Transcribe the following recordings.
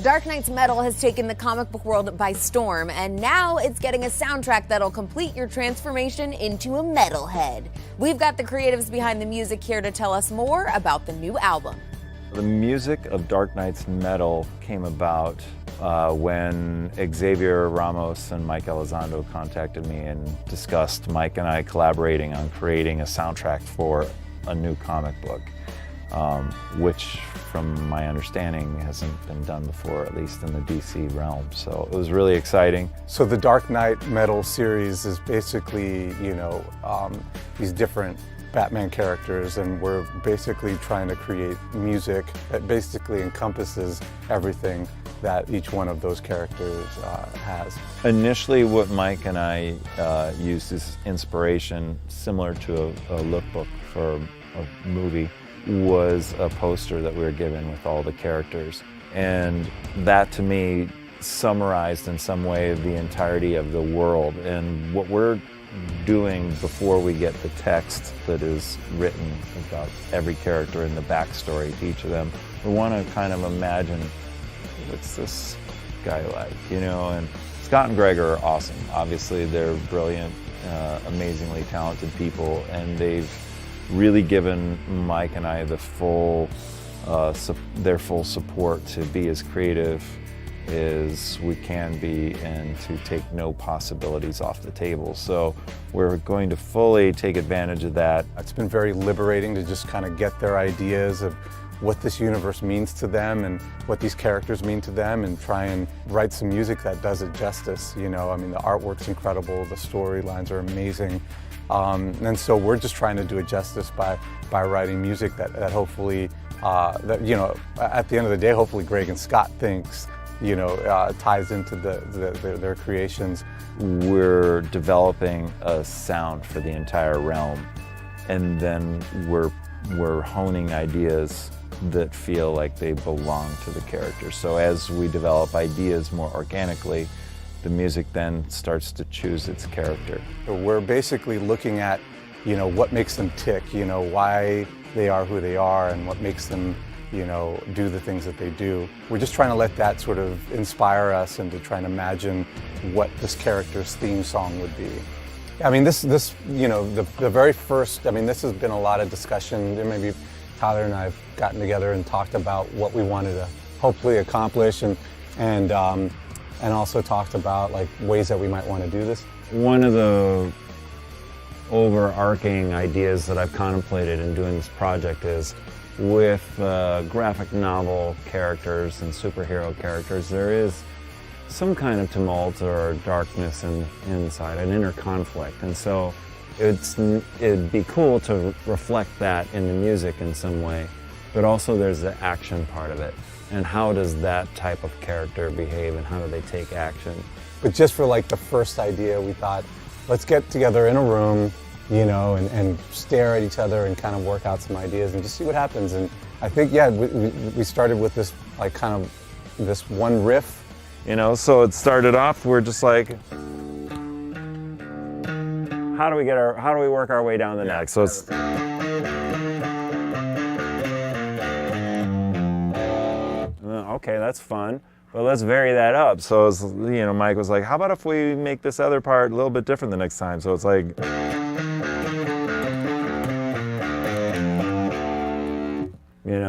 Dark Knight's metal has taken the comic book world by storm, and now it's getting a soundtrack that'll complete your transformation into a metalhead. We've got the creatives behind the music here to tell us more about the new album. The music of Dark Knight's metal came about when Xavier Ramos and Mike Elizondo contacted me and discussed Mike and I collaborating on creating a soundtrack for a new comic book, which from my understanding hasn't been done before, at least in the DC realm. So it was really exciting. So the Dark Knight metal series is basically, these different Batman characters, and we're basically trying to create music that basically encompasses everything that each one of those characters has. Initially, what Mike and I used as inspiration, similar to a lookbook for a movie, was a poster that we were given with all the characters. And that, to me, summarized in some way the entirety of the world. And what we're doing before we get the text that is written about every character and the backstory to each of them, we want to kind of imagine, what's this guy like, and Scott and Greg are awesome. Obviously they're brilliant, amazingly talented people, and they've really given Mike and I the their full support to be as creative as we can be and to take no possibilities off the table. So we're going to fully take advantage of that. It's been very liberating to just kind of get their ideas of what this universe means to them and what these characters mean to them, and try and write some music that does it justice. The artwork's incredible, the storylines are amazing. And so we're just trying to do it justice by writing music that hopefully, at the end of the day, hopefully Greg and Scott thinks ties into their creations. We're developing a sound for the entire realm, and then we're honing ideas that feel like they belong to the characters. So as we develop ideas more organically, the music then starts to choose its character. We're basically looking at, what makes them tick, why they are who they are, and what makes them do the things that they do. We're just trying to let that sort of inspire us and to try and imagine what this character's theme song would be. I mean, the very first, this has been a lot of discussion. Maybe Tyler and I have gotten together and talked about what we wanted to hopefully accomplish, and also talked about ways that we might want to do this. One of the overarching ideas that I've contemplated in doing this project is, with graphic novel characters and superhero characters, there is some kind of tumult or darkness inside, an inner conflict. And so it'd be cool to reflect that in the music in some way, but also there's the action part of it. And how does that type of character behave, and how do they take action? But just for the first idea, we thought, let's get together in a room, and stare at each other and kind of work out some ideas and just see what happens. And I think, we started with this kind of this one riff. So it started off, we're just like, How do we work our way down the neck? So it's, okay, that's fun, but let's vary that up. so it's, Mike was like, how about if we make this other part a little bit different the next time? So it's like,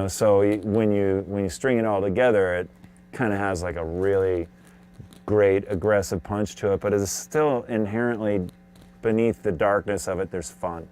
so when you string it all together, it kind of has a really great aggressive punch to it, but it's still inherently, beneath the darkness of it, there's fun.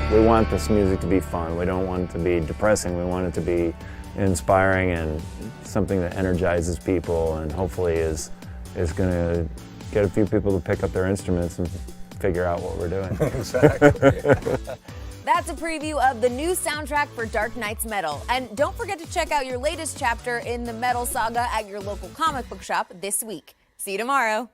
We want this music to be fun. We don't want it to be depressing. We want it to be inspiring and something that energizes people, and hopefully is going to get a few people to pick up their instruments and figure out what we're doing. Exactly. That's a preview of the new soundtrack for Dark Knight's Metal. And don't forget to check out your latest chapter in the Metal saga at your local comic book shop this week. See you tomorrow.